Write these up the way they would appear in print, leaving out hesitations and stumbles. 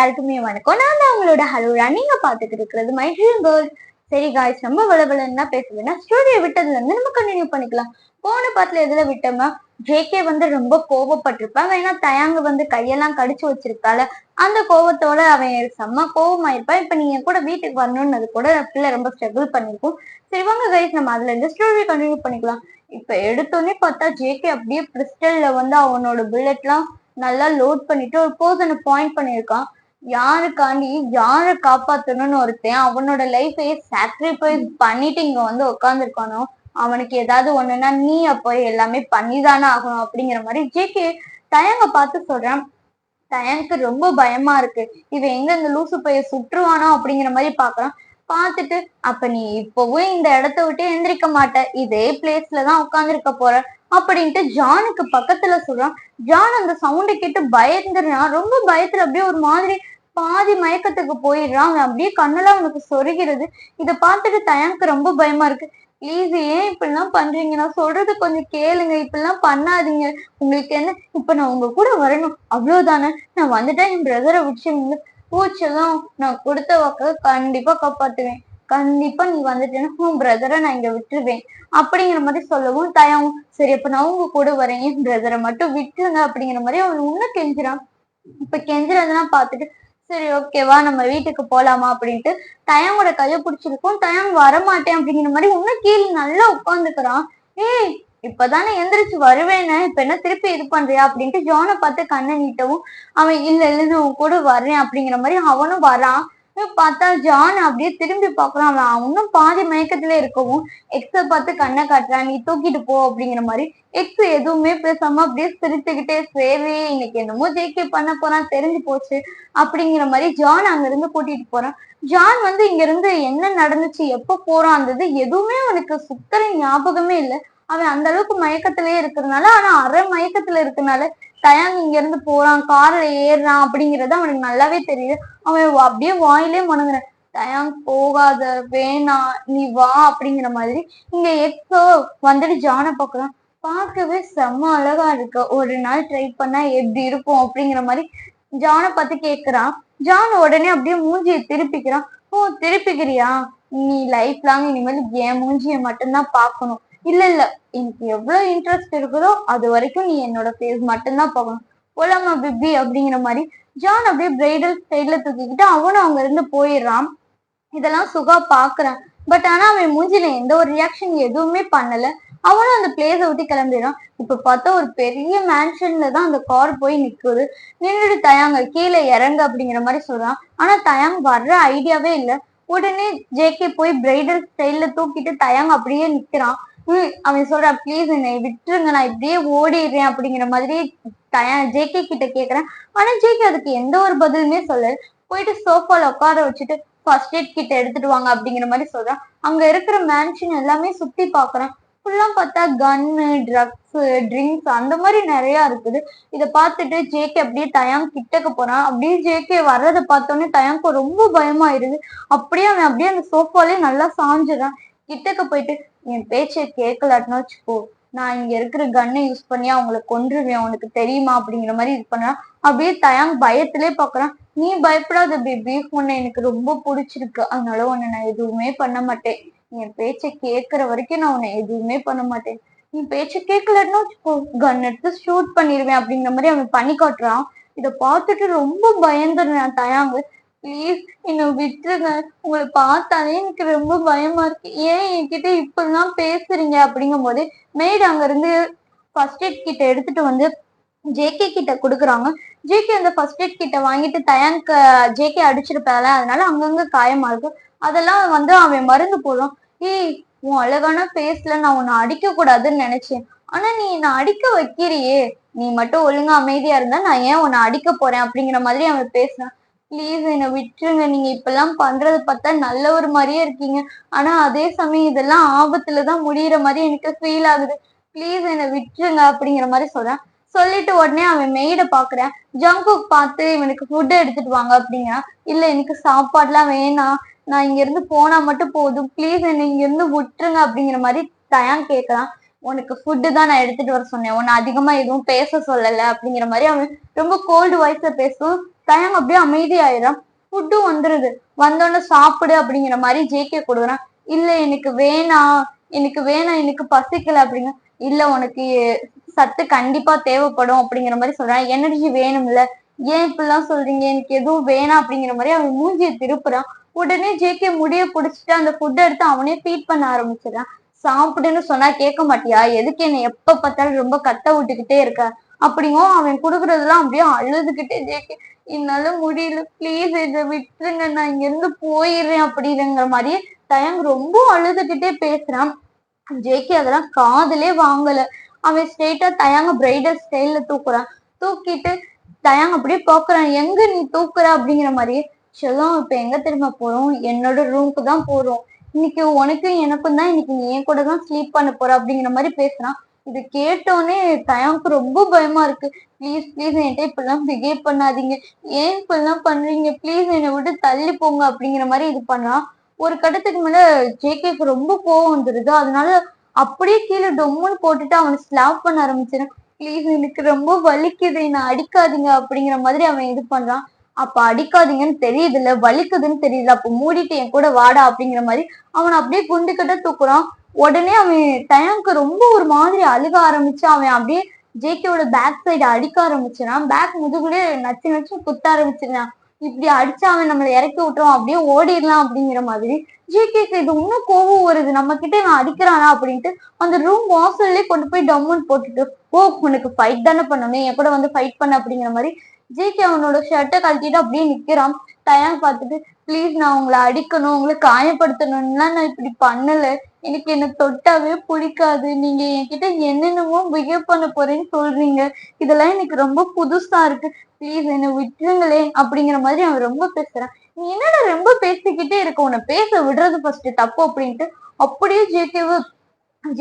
எல்லாருக்குமே வணக்கம். நான் தான் உங்களோட ஹலோரா. நீங்க பாத்துட்டு இருக்கிறது மை ட்ரீம் கேர்ள். சரி காய்ஸ், நம்ம வளவலன்னா பேசுவேன்னா ஸ்டோரியை விட்டதுல இருந்து நம்ம கண்டினியூ பண்ணிக்கலாம். போன பாட்டுல எதுல விட்டோமா, ஜேகே ரொம்ப கோவப்பட்டிருப்பான். வேணா தயாங்க கையெல்லாம் கடிச்சு வச்சிருக்கால, அந்த கோவத்தோட அவன் செம்ம கோவமாயிருப்பான். இப்ப நீங்க கூட வீட்டுக்கு வரணும்னு அது கூட பிள்ளை ரொம்ப ஸ்ட்ரகிள் பண்ணிருக்கும். சரி வாங்க கைஸ், நம்ம அதுல இருந்து ஸ்டோரியை கண்டினியூ பண்ணிக்கலாம். இப்ப எடுத்தோடனே பார்த்தா ஜேகே அப்படியே கிறிஸ்டல்ல அவனோட புல்லட் எல்லாம் நல்லா லோட் பண்ணிட்டு ஒரு பர்சனை பாயிண்ட் பண்ணியிருக்கான். யாருக்காண்டி யாரை காப்பாத்தணும்னு ஒருத்தன் அவனோட லைஃபையே சாக்ரிஃபைஸ் பண்ணிட்டு இங்க உட்காந்துருக்கானோ, அவனுக்கு ஏதாவது ஒண்ணுன்னா நீ அப்போ எல்லாமே பண்ணிதானே ஆகணும் அப்படிங்கிற மாதிரி ஜேகே தயங்க பார்த்து சொல்றான். தயனுக்கு ரொம்ப பயமா இருக்கு, இவன் எங்க இந்த லூசு பைய சுற்றுவானோ அப்படிங்கிற மாதிரி பாக்குறான். பார்த்துட்டு அப்ப நீ இப்பவும் இந்த இடத்த விட்டு எந்திரிக்க மாட்ட, இதே பிளேஸ்லதான் உட்காந்துருக்க போற அப்படின்ட்டு ஜானுக்கு பக்கத்துல சொல்றான். ஜான் அந்த சவுண்டை கேட்டு பயந்துறான். ரொம்ப பயத்துல அப்படியே ஒரு மாதிரி பாதி மயக்கத்துக்கு போயிடுறான். அவன் அப்படியே கண்ணெல்லாம் அவனுக்கு சொருகிறது. இதை பார்த்துட்டு தயானுக்கு ரொம்ப பயமா இருக்கு. ப்ளீஸ் ஏன் இப்படிலாம் பண்றீங்க, நான் சொல்றது கொஞ்சம் கேளுங்க, இப்படிலாம் பண்ணாதீங்க, உங்களுக்கு என்ன, இப்ப நான் உங்க கூட வரணும் அவ்வளவுதானே, நான் வந்துட்டேன் என் பிரதரை விட்டுருங்க, பூச்செல்லாம் நான் கொடுத்த வாக்க கண்டிப்பா காப்பாத்துவேன், கண்டிப்பா நீ வந்துட்டேன்னா உன் பிரதரை நான் இங்க விட்டுருவேன் அப்படிங்கிற மாதிரி சொல்லவும் தயாவும் சரி அப்ப நான் உங்க கூட வரேன், என் பிரதரை மட்டும் விட்டுருங்க அப்படிங்கிற மாதிரி அவன் இன்னும் கெஞ்சுறான். இப்ப கெஞ்சுறதெல்லாம் பார்த்துட்டு சரி ஓகேவா நம்ம வீட்டுக்கு போலாமா அப்படின்ட்டு தயாங்கோட கைய பிடிச்சிருக்கோம். தயாங் வரமாட்டேன் அப்படிங்கிற மாதிரி இன்னும் கீழே நல்லா உட்காந்துக்கிறான். ஏய் இப்பதானே எந்திரிச்சு வருவேன்னு, இப்ப என்ன திருப்பி இது பண்றியா அப்படின்ட்டு ஜானை பார்த்து கண்ணை நீட்டவும் அவன் இல்ல இல்ல நான் கூட வர்றேன் அப்படிங்கிற மாதிரி அவனும் வரான். பார்த்தா ஜான் அப்படியே திரும்பி பாக்குறான். அவன் இன்னும் பாதி மயக்கத்துல இருக்கவும் எக்ஸ பார்த்து கண்ணை காட்டுறான், நீ தூக்கிட்டு போ அப்படிங்கிற மாதிரி. எக்ஸ் எதுவுமே பேசாம அப்படியே சிரிச்சுக்கிட்டே சரி இன்னைக்கு என்னமோ ஜேகே பண்ண போறான் தெரிஞ்சு போச்சு அப்படிங்கிற மாதிரி ஜான் அங்க இருந்து கூட்டிட்டு போறான். ஜான் இங்க இருந்து என்ன நடந்துச்சு எப்ப போறான் அந்த எதுவுமே அவனுக்கு சுத்தர ஞாபகமே இல்லை. அவன் அந்த அளவுக்கு மயக்கத்திலேயே இருக்கிறதுனால, ஆனா அரை மயக்கத்துல இருக்கனால தயாங் இங்க இருந்து போறான் கார்ல ஏறுறான் அப்படிங்கறது அவனுக்கு நல்லாவே தெரியுது. அவன் அப்படியே வாயிலே முணங்குறான், தயாங் போகாத, வேணாம் நீ வா அப்படிங்கிற மாதிரி. இங்க எக்ஸோ ஜானை பாக்குறான். பார்க்கவே செம்ம அழகா இருக்கு, ஒரு நாள் ட்ரை பண்ணா எப்படி இருக்கும் அப்படிங்கிற மாதிரி ஜானை பார்த்து கேக்குறான். ஜான் உடனே அப்படியே மூஞ்சியை திருப்பிக்கிறான். ஓ திருப்பிக்கிறியா, நீ லைஃப் லாங் இனிமேல் என் மூஞ்சியை மட்டும்தான் பார்க்கணும், இல்ல இல்ல எனக்கு எவ்வளவு இன்ட்ரெஸ்ட் இருக்குதோ அது வரைக்கும் நீ என்னோட ஃபேஸ் மட்டும்தான் பார்க்கணும், போலாமா பிபி அப்படிங்கிற மாதிரி. ஜான் அப்படியே பிரைடல் ஸ்டைல தூக்கிக்கிட்டு அவனும் அங்க இருந்து போயிடுறான். இதெல்லாம் சுகா பாக்குறான். பட் ஆனா அவன் மூஞ்சில எந்த ஒரு ரியாக்ஷன் எதுவுமே பண்ணல. அவனும் அந்த பிளேஸ விட்டு கிளம்பிடுறான். இப்ப பார்த்தா ஒரு பெரிய மேன்ஷன்ல தான் அந்த கார் போய் நிக்குது. நின்றுட்டு தயாங்க கீழே இறங்க அப்படிங்கிற மாதிரி சொல்றான். ஆனா தயாங் வர்ற ஐடியாவே இல்லை. உடனே ஜேகே போய் பிரைடல் ஸ்டைல்ல தூக்கிட்டு தயாங் அப்படியே நிக்கிறான். அவன் சொல்றான் ப்ளீஸ் என்னை விட்டுருங்க, நான் இப்படியே ஓடிடுறேன் அப்படிங்கிற மாதிரி ஜேகே கிட்ட கேக்குறேன். ஆனா ஜேகே அதுக்கு எந்த ஒரு பதிலுமே சொல்லல. போயிட்டு சோஃபால உட்கார வச்சுட்டு ஃபர்ஸ்ட் எய்ட் கிட்ட எடுத்துட்டு வாங்க அப்படிங்கிற மாதிரி சொல்றான். அங்க இருக்கிற மேன்ஷன் எல்லாமே சுத்தி பாக்குறான். ஃபுல்லா பார்த்தா கன்னு, ட்ரக்ஸ், ட்ரிங்க்ஸ் அந்த மாதிரி நிறைய இருக்குது. இதை பார்த்துட்டு ஜேகே அப்படியே தயாங் கிட்டக்கு போறான். அப்படியே ஜேகே வர்றதை பார்த்தோன்னே தயாங்க்கு ரொம்ப பயமாயிருது. அப்படியே அவன் அப்படியே அந்த சோஃபாலே நல்லா சாஞ்சிடறான். கிட்டக்க போயிட்டு என் பேச்சை கேட்கலாட்டினா வச்சுக்கோ, நான் இங்க இருக்கிற கன்னை யூஸ் பண்ணி அவங்களை கொன்றுவேன், உனக்கு தெரியுமா அப்படிங்கிற மாதிரி இது பண்ணான். அப்படியே தயாங் பயத்திலே பாக்குறான். நீ பயப்படாத பேபி, உன்னை எனக்கு ரொம்ப பிடிச்சிருக்கு, அதனால உன்னை நான் எதுவுமே பண்ண மாட்டேன், என் பேச்சை கேட்கற வரைக்கும் நான் உன்னை எதுவுமே பண்ண மாட்டேன், நீ பேச்சை கேட்கலன்னா வச்சுக்கோ கன் எடுத்து ஷூட் பண்ணிடுவேன் அப்படிங்கிற மாதிரி அவன் பண்ணி காட்டுறான். இதை பார்த்துட்டு ரொம்ப பயந்துடுறான் தயாங்கு. ப்ளீஸ் என்னை விட்டுருங்க, உங்களை பார்த்தாலே எனக்கு ரொம்ப பயமா இருக்கு, ஏன் என்கிட்ட இப்படிலாம் பேசுறீங்க அப்படிங்கும் போது மெய்டு அங்க இருந்து ஃபர்ஸ்ட் எய்ட் கிட்ட எடுத்துட்டு ஜேகே கிட்ட கொடுக்குறாங்க. ஜேகே அந்த ஃபர்ஸ்ட் எய்ட் கிட்ட வாங்கிட்டு தயாங்க்கு ஜேகே அடிச்சிருப்பால, அதனால அங்கங்க காயமா இருக்கு. அதெல்லாம் அவன் மருந்து போடுறான். ஏய் உன் அழகான ஃபேஸ்ல நான் உன்னை அடிக்க கூடாதுன்னு நினைச்சேன், ஆனா நீ என்னை அடிக்க வைக்கிறியே, நீ மட்டும் ஒழுங்கா அமைதியா இருந்தா நான் ஏன் உன்னை அடிக்க போறேன் அப்படிங்கிற மாதிரி அவன் பேசுறான். ப்ளீஸ் என்னை விட்டுருங்க, நீங்க இப்பெல்லாம் பண்றத பார்த்தா நல்ல ஒரு மாதிரியே இருக்கீங்க, ஆனா அதே சமயம் இதெல்லாம் ஆபத்துலதான் முடியிற மாதிரி எனக்கு ஃபீல் ஆகுது, ப்ளீஸ் என்னை விட்டுருங்க அப்படிங்கிற மாதிரி சொல்றான். சொல்லிட்டு உடனே அவன் மெய்ட பாக்குறேன். ஜங்குக் பார்த்து இவனுக்கு ஃபுட் எடுத்துட்டு வாங்க அப்படின்னா, இல்ல எனக்கு சாப்பாடுலாம் வேணாம், நான் இங்க இருந்து போனா மட்டும் போதும், ப்ளீஸ் என்னை இங்க இருந்து விட்டுருங்க அப்படிங்கிற மாதிரி தயான் கேட்கலாம். உனக்கு ஃபுட்டு தான் நான் எடுத்துட்டு வர சொன்னேன், உன்னை அதிகமா எதுவும் பேச சொல்லல அப்படிங்கிற மாதிரி அவன் ரொம்ப கோல்டு வாய்ஸ்ல பேசும். தயங்க அப்படியே அமைதியாயிடும். ஃபுட்டும் வந்துருது. வந்தோடனே சாப்பிடு அப்படிங்கிற மாதிரி ஜேகே கொடுக்குறான். இல்ல எனக்கு வேணாம் எனக்கு பசிக்கல அப்படிங்க. இல்ல உனக்கு சத்து கண்டிப்பா தேவைப்படும் அப்படிங்கிற மாதிரி சொல்றான். எனர்ஜி வேணும்ல, ஏன் இப்படிலாம் சொல்றீங்க, எனக்கு எதுவும் வேணாம் அப்படிங்கிற மாதிரி அவன் மூஞ்சியை திருப்புறான். உடனே ஜேகே முடிய புடிச்சிட்டு அந்த ஃபுட்டை எடுத்து அவனே ஃபீட் பண்ண ஆரம்பிச்சிடறான். சாப்பிடுன்னு சொன்னா கேட்க மாட்டியா, எதுக்கு என்னை எப்ப பார்த்தாலும் ரொம்ப கத்த விட்டுக்கிட்டே இருக்க அப்படிங்கோ. அவன் குடுக்கறதெல்லாம் அப்படியே அழுதுகிட்டே ஜேகே என்னால முடியல ப்ளீஸ் இதை விட்டுருங்க, நான் இங்க இருந்து போயிடுறேன் அப்படிங்கிற மாதிரி தயங்கு ரொம்ப அழுதுகிட்டே பேசுறான். ஜேகே அதெல்லாம் காதலே வாங்கல. அவன் ஸ்ட்ரெயிட்டா தயங்க பிரைடல் ஸ்டைல்ல தூக்குறான். தூக்கிட்டு தயங்க அப்படியே பாக்குறான். எங்க நீ தூக்குற அப்படிங்கிற மாதிரியே. செல்லம் இப்ப எங்க திரும்ப போறோம், என்னோட ரூமுக்கு தான் போறோம். இன்னைக்கு உனக்கும் எனக்கும் தான், இன்னைக்கு நீ என் கூட தான் ஸ்லீப் பண்ண போற அப்படிங்கிற மாதிரி பேசுறான். இது கேட்டோடனே தயாவுக்கு ரொம்ப பயமா இருக்கு. ப்ளீஸ் ப்ளீஸ் என்கிட்ட இப்பெல்லாம் பிஹேவ் பண்ணாதீங்க, ஏன் இப்பெல்லாம் பண்றீங்க, ப்ளீஸ் என்னை விட்டு தள்ளி போங்க அப்படிங்கிற மாதிரி இது பண்ணான். ஒரு கட்டத்துக்கு மேல ஜேகேக்கு ரொம்ப கோவம் வந்துருது. அதனால அப்படியே கீழே டொம்முன்னு போட்டுட்டு அவனை ஸ்லாப் பண்ண ஆரம்பிச்சிடும். ப்ளீஸ் எனக்கு ரொம்ப வலிக்குது, என்ன அடிக்காதீங்க அப்படிங்கிற மாதிரி அவன் இது பண்றான். அப்ப அடிக்காதீங்கன்னு தெரியுது இல்ல, வலிக்குதுன்னு தெரியுது, அப்ப மூடிட்டு என் கூட வாடா அப்படிங்கிற மாதிரி அவன் அப்படியே குண்டுக்கிட்ட தூக்குறான். உடனே அவன் தயானுக்கு ரொம்ப ஒரு மாதிரி அழுக ஆரம்பிச்சு அவன் அப்படியே ஜேகேவோட பேக் சைடு அடிக்க ஆரம்பிச்சிடான். பேக் முதுகுலே நச்சு நச்சு குத்த ஆரம்பிச்சிடான். இப்படி அடிச்சா அவன் நம்மளை இறக்கி விட்டுரும், அப்படியே ஓடிடலாம் அப்படிங்கிற மாதிரி. ஜேகேக்கு இது இன்னும் கோவம் வருது, நம்ம கிட்ட நான் அடிக்கிறானா அப்படின்ட்டு அந்த ரூம் வாசல்லே கொண்டு போய் டம்முன்னு போட்டுட்டு, ஓ உனக்கு ஃபைட் தானே பண்ணணும், என் கூட வந்து ஃபைட் பண்ண அப்படிங்கிற மாதிரி ஜேகே அவனோட ஷர்ட்டை கழட்டிட்டு அப்படியே நிக்கிறான். தயான் பார்த்துட்டு ப்ளீஸ் நான் உங்களை அடிக்கணும், உங்களை காயப்படுத்தணும்லாம் நான் இப்படி பண்ணல, எனக்கு என்ன தொட்டாவே பிடிக்காது, நீங்க என்கிட்ட என்னென்னமோ பிஹேவ் பண்ண போறேன்னு சொல்றீங்க, இதெல்லாம் எனக்கு ரொம்ப புதுசா இருக்கு, ப்ளீஸ் என்னை விட்டுருங்களே அப்படிங்கிற மாதிரி அவன் ரொம்ப பேசுறான். நீ என்னடா ரொம்ப பேசிக்கிட்டே இருக்க, உன்னை பேச விடுறது ஃபர்ஸ்ட் தப்பு அப்படின்ட்டு அப்படியே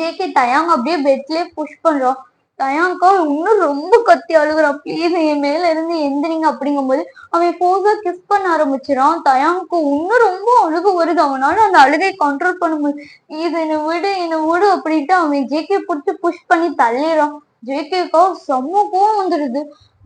ஜேகே தயாங்க அப்படியே பெட்லயே புஷ் பண்றான். தயாங்கா இன்னும் ரொம்ப கத்தி அழுகுறான். ப்ளீஸ் என் மேல இருந்து எந்திரிங்க அப்படிங்கும் போது அவன் போஸா கிஸ் பண்ண ஆரம்பிச்சிடான். தயாங்கு இன்னும் ரொம்ப அழுகு வருது, அவனால அந்த அழுகை கண்ட்ரோல் பண்ண முடியும். இது என்னை விடு அப்படின்ட்டு அவன் ஜேகே பிடிச்சி புஷ் பண்ணி தள்ளிடுறான். ஜேகேக்கா செம்ம கோவம் வந்துடுது.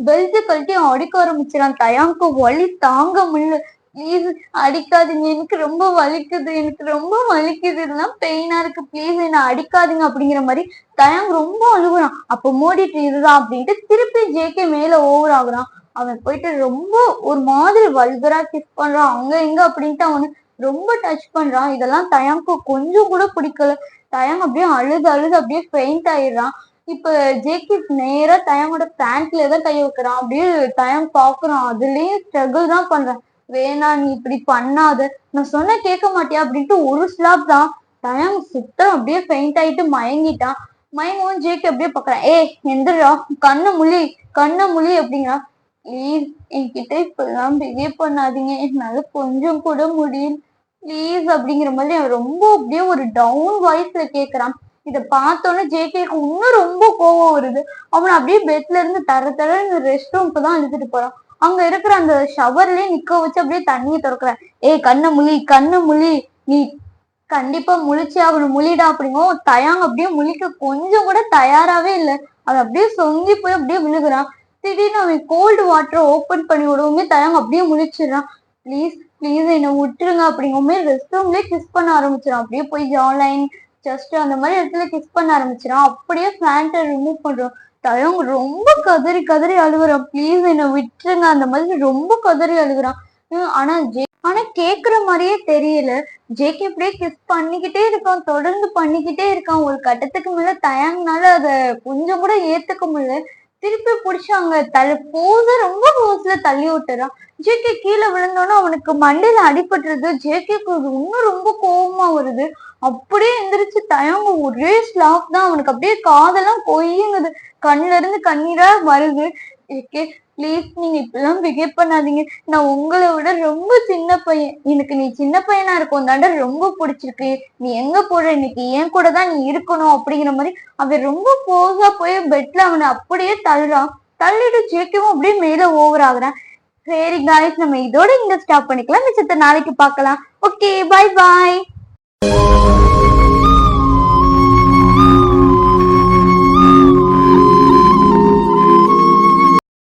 பெல்ட் கழட்டி அடிக்க ஆரம்பிச்சிடான். தயாங்கு வலி தாங்க முடியல. ப்ளீஸ் அடிக்காதீங்க, எனக்கு ரொம்ப வலிக்குது, எனக்கு ரொம்ப வலிக்குது, இதெல்லாம் பெயினா இருக்கு, ப்ளீஸ் என்ன அடிக்காதீங்க அப்படிங்கிற மாதிரி தயாங் ரொம்ப அழுகுறான். அப்ப மூடிட்டு இதுதான் அப்படின்ட்டு திருப்பி ஜேகே மேல ஓவர் ஆகுறான். அவன் போயிட்டு ரொம்ப ஒரு மாதிரி வல்கரா கிஸ் பண்றான் அங்க எங்க அப்படின்ட்டு அவனு ரொம்ப டச் பண்றான். இதெல்லாம் தயாங்கு கொஞ்சம் கூட பிடிக்கல. தயாங் அப்படியே அழுது அழுது அப்படியே பெயிண்ட் ஆயிடுறான். இப்ப ஜேகே நேரா தயாங்கோட பேண்ட்ல தான் கை வைக்கிறான். அப்படியே தயாங் பாக்குறான், அதுலயும் ஸ்ட்ரகிள் தான் பண்றான். வேணாம் நீ இப்படி பண்ணாத, நான் சொன்ன கேட்க மாட்டியா அப்படின்ட்டு ஒரு ஸ்லாப் தான். தயாங் சுத்தம் அப்படியே பெயிண்ட் ஆயிட்டு மயங்கிட்டான். மயங்கவும் ஜேகே அப்படியே பாக்குறான். எந்திரா, கண்ணை முழி அப்படிங்கிறான். ப்ளீஸ் என்கிட்ட இப்பெல்லாம் பிஹேவ் பண்ணாதீங்க, என்னால கொஞ்சம் கூட முடியல ப்ளீஸ் அப்படிங்கிற மாதிரி அவன் ரொம்ப அப்படியே ஒரு டவுன் வாய்ஸ்ல கேக்குறான். இத பார்த்தோன்னே ஜேகேக்கு இன்னும் ரொம்ப கோவம் வருது. அவன் அப்படியே பெட்ல இருந்து தர ரெஸ்ட் ரூம்க்கு தான் இழுத்துட்டு போறான். அங்க இருக்கிற அந்த ஷவர்லயே நிக்க வச்சு அப்படியே தண்ணியை திறக்கிற. கண்ணு முழி, நீ கண்டிப்பா முழிச்சு ஆகணும், முழிடா அப்படிங்கும். தயாங் அப்படியே முழிக்க கொஞ்சம் கூட தயாராவே இல்லை. அது அப்படியே சொங்கி போய் அப்படியே விழுகுறான். திடீர்னு அவன் கோல்டு வாட்டரை ஓப்பன் பண்ணி விடவுமே தயாங் அப்படியே முழிச்சிடறான். ப்ளீஸ் ப்ளீஸ் என்னை விட்டுருங்க அப்படிங்குமே ரெஸ்ட் ரூம்லயே கிஸ் பண்ண ஆரம்பிச்சிடான். அப்படியே போய் ஜாலைன் ஜஸ்ட் அந்த மாதிரி இடத்துல கிஸ் பண்ண ஆரம்பிச்சிடான். அப்படியே பேண்ட்டை ரிமூவ் பண்றான். தயங்க ரொம்ப கதறி கதறி அழுகுறான். ப்ளீஸ் என்னை விட்டுருங்க அந்த மாதிரி ரொம்ப கதறி அழுகுறான். ஆனா கேக்குற மாதிரியே தெரியல. ஜேகே அப்படியே கிஸ் பண்ணிக்கிட்டே இருக்கான், தொடர்ந்து பண்ணிக்கிட்டே இருக்கான். ஒரு கட்டத்துக்கு மேல தயாங்கனால அத கொஞ்சம் கூட ஏத்துக்க முடியல. திருப்பி பிடிச்சி அங்க ரொம்ப போஸ்ல தள்ளி விட்டுறான். ஜேகே கீழே விழுந்தோன்னா அவனுக்கு மண்டையில அடிபட்டுருது. ஜேகேக்கு இன்னும் ரொம்ப கோபமா வருது. அப்படியே எந்திரிச்சு தயங்க ஒரே ஸ்லாப் தான். அவனுக்கு அப்படியே காதெல்லாம் கொய்யுங்குது, கண்ணுல இருந்து கண்ணீரா வருது. ஜேகே ப்ளீஸ் நீங்க இப்பெல்லாம் பிஹேவ் பண்ணாதீங்க, நான் உங்களை விட ரொம்ப சின்ன பையன், எனக்கு நீ சின்ன பையனா இருக்கும் தாண்ட ரொம்ப பிடிச்சிருக்கு, நீ எங்க போற, இன்னைக்கு என் கூட தான் நீ இருக்கணும் அப்படிங்கிற மாதிரி அவன் ரொம்ப போஸா போய் பெட்ல அவனை அப்படியே தள்ளுறான். தள்ளிட்டு ஜேக்கவும் அப்படியே மேல ஓவர் ஆகுறான். சரி காய்ஸ், நம்ம இதோட இங்க ஸ்டாப் பண்ணிக்கலாம், மிச்சத்தை நாளைக்கு பார்க்கலாம். ஓகே, பாய் பாய்.